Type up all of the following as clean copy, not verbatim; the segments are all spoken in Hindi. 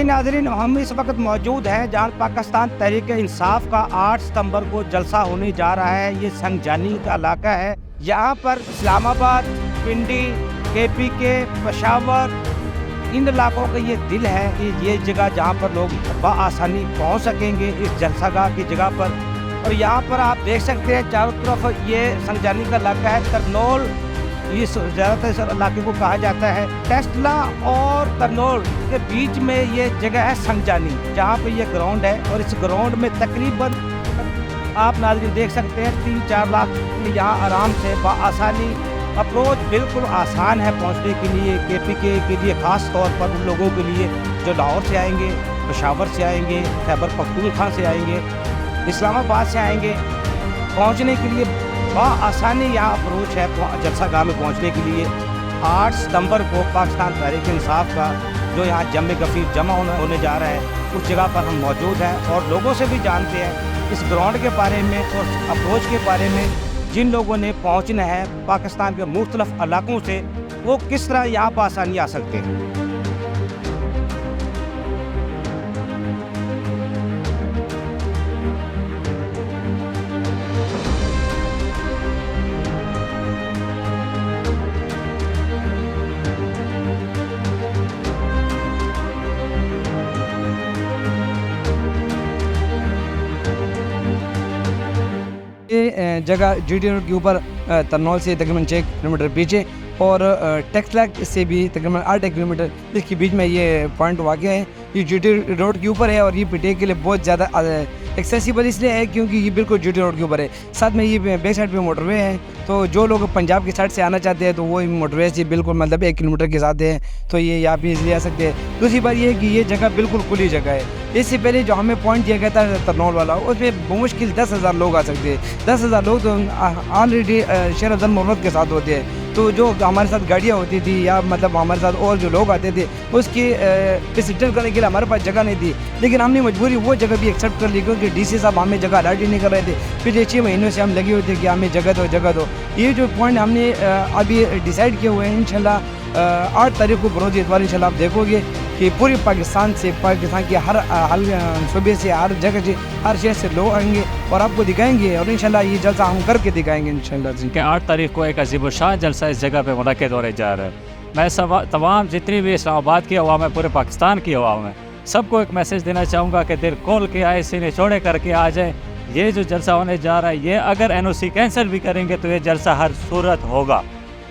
नाज़रीन, हम इस वक्त मौजूद हैं जहाँ पाकिस्तान तहरीक-ए-इंसाफ का 8 सितंबर को जलसा होने जा रहा है। ये संगजानी का इलाका है। यहाँ पर इस्लामाबाद, पिंडी, KPK, पेशावर, इन इलाकों का ये दिल है कि ये जगह जहाँ पर लोग बआसानी पहुँच सकेंगे इस जलसागाह की जगह पर। और यहाँ पर आप देख सकते हैं चारों तरफ ये संगजानी का इलाका है। तरनोल इस ज़्यादातर इस इलाके को कहा जाता है। टेस्ला और तरनोल के बीच में ये जगह है संगजानी, जहाँ पे ये ग्राउंड है। और इस ग्राउंड में तकरीबन आप नाज़रीन देख सकते हैं 3-4 लाख यहाँ आराम से बआसानी अप्रोच बिल्कुल आसान है पहुँचने के लिए। KPK के लिए ख़ास तौर पर उन लोगों के लिए जो लाहौर से आएंगे, पेशावर से आएंगे, खैबर पख्तूनख्वा से आएंगे, इस्लामाबाद से आएंगे, पहुँचने के लिए आसानी यहाँ अप्रोच है जलसागाह में पहुँचने के लिए। 8 सितंबर को पाकिस्तान तहरीक-ए-इंसाफ का जो यहाँ जम गफीर जमा होने जा रहा है, उस जगह पर हम मौजूद हैं और लोगों से भी जानते हैं इस ग्राउंड के बारे में और अप्रोच के बारे में। जिन लोगों ने पहुँचना है पाकिस्तान के मुख्तलिफ इलाकों से, वो किस तरह यहाँ पर आसानी आ सकते हैं। ये जगह GT रोड के ऊपर तरनौल से तकरीबन 6 किलोमीटर पीछे और टेक्सला से भी तकरीबन 8 किलोमीटर इसके बीच में ये पॉइंट वाक़ है। ये GT रोड के ऊपर है और ये पीटे के लिए बहुत ज़्यादा एक्सेसिबल इसलिए है क्योंकि ये बिल्कुल GT रोड के ऊपर है। साथ में ये बैक साइड पे मोटरवे है, तो जो लोग पंजाब की साइड से आना चाहते हैं तो वो मोटरवे से बिल्कुल मतलब 1 किलोमीटर के साथ है, तो ये यहाँ पे इसलिए आ सकते हैं। दूसरी बात ये है कि ये जगह बिल्कुल खुली जगह है। इससे पहले जो हमें पॉइंट दिया गया था तरनौल वाला, उसमें मुश्किल 10,000 लोग आ सकते हैं। 10,000 लोग तो ऑलरेडी शेर अफजल मोहम्मद के साथ होते हैं, तो जो हमारे साथ गाड़ियाँ होती थी या मतलब हमारे साथ और जो लोग आते थे उसकी विजिटर करने के लिए हमारे पास जगह नहीं थी। लेकिन हमने मजबूरी वो जगह भी एक्सेप्ट कर ली क्योंकि DC साहब हमें जगह अलर्ट ही नहीं कर रहे थे। पिछले 6 महीनों से हम लगे हुए थे कि हमें जगह दो। ये जो पॉइंट हमने अभी डिसाइड किए हुए हैं, इंशाल्लाह 8 तारीख को बरोज़ इतवार इंशाल्लाह आप देखोगे कि पूरे पाकिस्तान की हर सूबे से, हर जगह से, हर शहर से लोग आएंगे और आपको दिखाएंगे और इंशाल्लाह ये जलसा हम करके दिखाएंगे इंशाल्लाह जी। कि 8 तारीख को एक अजीबुशान जलसा इस जगह पे मुनक़िद होने जा रहा है। मैं तमाम जितनी भी इस्लामाबाद की अवाम है, पूरे पाकिस्तान की अवाम है, सबको एक मैसेज देना चाहूँगा कि दिल खोल के आए, सीने चौड़े करके आ जाए। ये जो जलसा होने जा रहा है, ये अगर NOC कैंसिल भी करेंगे तो ये जलसा हर सूरत होगा।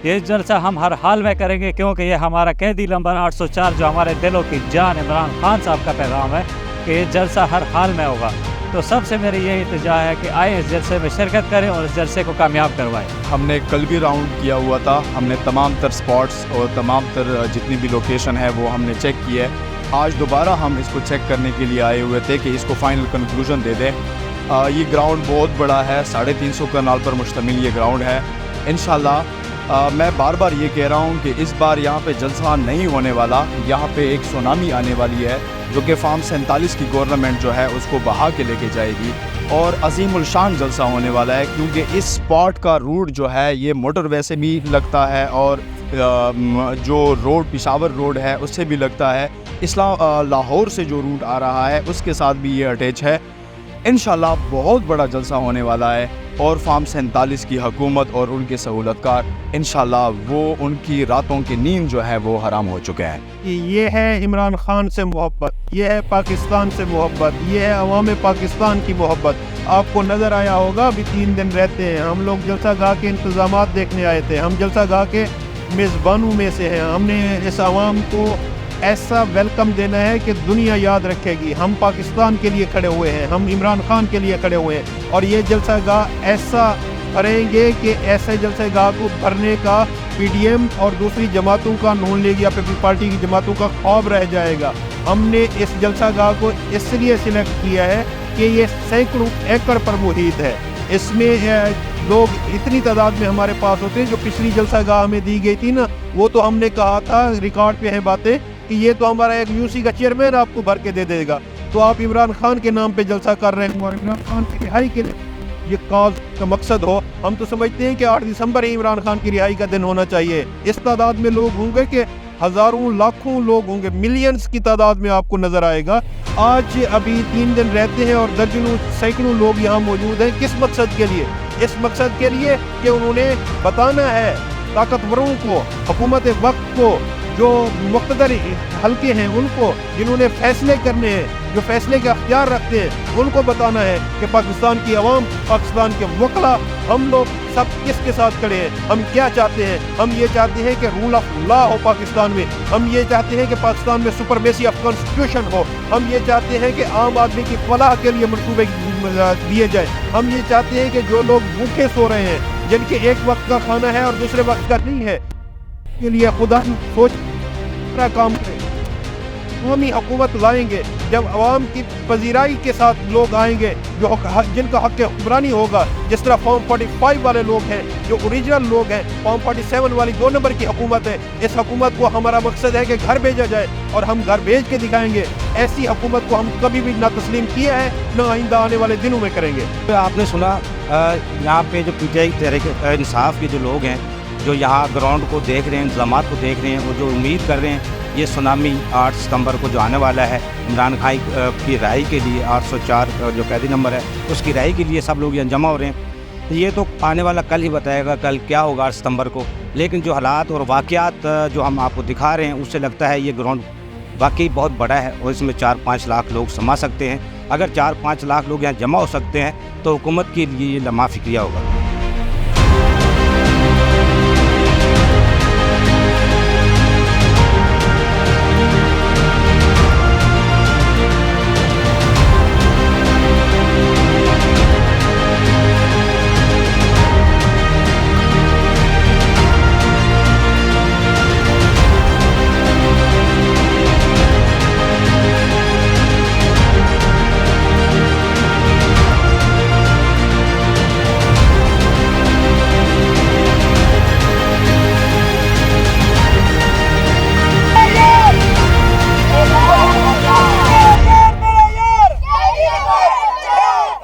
ये जलसा हम हर हाल में करेंगे क्योंकि ये हमारा कैदी नंबर 804 जो हमारे दिलों की जान इमरान खान साहब का पैगाम है कि ये जलसा हर हाल में होगा। तो सबसे मेरी यही इल्तिजा है कि आए इस जलसे में शिरकत करें और इस जलसे को कामयाब करवाएं। हमने कल भी राउंड किया हुआ था, हमने तमाम तर स्पॉट्स और तमाम तर जितनी भी लोकेशन है वो हमने चेक की है। आज दोबारा हम इसको चेक करने के लिए आए हुए थे कि इसको फाइनल कंक्लूजन दे दें। ये ग्राउंड बहुत बड़ा है, 350 कनाल पर मुश्तमिल ये ग्राउंड है। इंशाल्लाह मैं बार बार ये कह रहा हूँ कि इस बार यहाँ पे जलसा नहीं होने वाला, यहाँ पे एक सुनामी आने वाली है जो कि फार्म 47 की गवर्नमेंट जो है उसको बहा के लेके जाएगी और अजीमुल शान जलसा होने वाला है क्योंकि इस स्पॉट का रूट जो है ये मोटरवे से भी लगता है और जो रोड पेशावर रोड है उससे भी लगता है। लाहौर से जो रूट आ रहा है उसके साथ भी ये अटैच है। इंशाल्लाह बहुत बड़ा जलसा होने वाला है और फार्म 47 की हुकूमत और उनके सहूलतकार इंशाल्लाह वो उनकी रातों की नींद जो है वो हराम हो चुके हैं। ये है इमरान खान से मोहब्बत, ये है पाकिस्तान से मोहब्बत, ये है अवाम पाकिस्तान की मोहब्बत। आपको नज़र आया होगा अभी 3 दिन रहते हैं हम लोग जलसागाह के इंतज़ामात देखने आए थे। हम जलसागाह के मेज़बानों में से हैं। हमने इस आवाम को ऐसा वेलकम देना है कि दुनिया याद रखेगी हम पाकिस्तान के लिए खड़े हुए हैं, हम इमरान खान के लिए खड़े हुए हैं। और ये जलसागाह ऐसा करेंगे कि ऐसे जलसागाह को भरने का PDM और दूसरी जमातों का, नून लीग या पीपल पार्टी की जमातों का ख्वाब रह जाएगा। हमने इस जलसागाह को इसलिए सिलेक्ट किया है कि ये सैकड़ों एकड़ पर मुहित है। इसमें लोग इतनी तादाद में हमारे पास होते हैं। जो पिछली जलसागाह में दी गई थी ना, वो तो हमने कहा था, रिकॉर्ड पे है बातें, कि ये तो हमारा एक UC का चेयरमैन आपको भर के दे देगा। तो आप इमरान खान के नाम पे जलसा कर रहे हैं और इमरान खान की रिहाई के ये काज का मकसद हो। हम तो समझते हैं कि 8 दिसंबर ही इमरान खान की रिहाई का दिन होना चाहिए। इस तादाद में लोग होंगे कि हज़ारों लाखों लोग होंगे, मिलियंस की तादाद में आपको नज़र आएगा। आज अभी 3 दिन रहते हैं और दर्जनों सैकड़ों लोग यहाँ मौजूद हैं। किस मकसद के लिए? इस मकसद के लिए कि उन्होंने बताना है ताकतवरों को, हुकूमत वक्त को, जो मुक़्तदर हल्के हैं उनको, जिन्होंने फैसले करने हैं, जो फैसले के अख्तियार रखते हैं, उनको बताना है कि पाकिस्तान की अवाम, पाकिस्तान के वकला, हम लोग सब किसके साथ खड़े हैं। हम क्या चाहते हैं? हम ये चाहते हैं कि रूल ऑफ लॉ हो पाकिस्तान में। हम ये चाहते हैं कि पाकिस्तान में सुपरमेसी ऑफ कॉन्स्टिट्यूशन हो। हम ये चाहते हैं कि आम आदमी की फलाह के लिए मनसूबे दिए जाए। हम ये चाहते हैं कि जो लोग भूखे सो रहे हैं, जिनके एक वक्त का खाना है और दूसरे वक्त का नहीं है, के लिए खुदा सोच काम करें। हम ही हुकूमत लाएंगे जब अवाम की पजीराई के साथ लोग आएंगे, जो जिनका हक हुक्मरानी होगा। जिस तरह फॉर्म 45 वाले लोग हैं, जो ओरिजिनल लोग हैं, फॉर्म 47 वाली 2 नंबर की हुकूमत है। इस हुकूमत को हमारा मकसद है कि घर भेजा जाए और हम घर भेज के दिखाएंगे। ऐसी हुकूमत को हम कभी भी ना तस्लीम किया है, ना आइंदा आने वाले दिनों में करेंगे। तो आपने सुना यहाँ पे जो PTI तहरीक इंसाफ के जो लोग हैं, जो यहाँ ग्राउंड को देख रहे हैं, इंतजाम को देख रहे हैं, वो जो उम्मीद कर रहे हैं ये सुनामी 8 सितंबर को जो आने वाला है, इमरान खान की राय के लिए 804 जो कैदी नंबर है उसकी राय के लिए सब लोग यहाँ जमा हो रहे हैं। ये तो आने वाला कल ही बताएगा कल क्या होगा 8 सितंबर को। लेकिन जो हालात और वाक़यात जो हम आपको दिखा रहे हैं उससे लगता है ये ग्राउंड वाकई बहुत बड़ा है और इसमें 4-5 लाख लोग समा सकते हैं। अगर 4-5 लाख लोग यहाँ जमा हो सकते हैं तो हुकूमत के लिए ये लम्हा फ़िक्रिया होगा।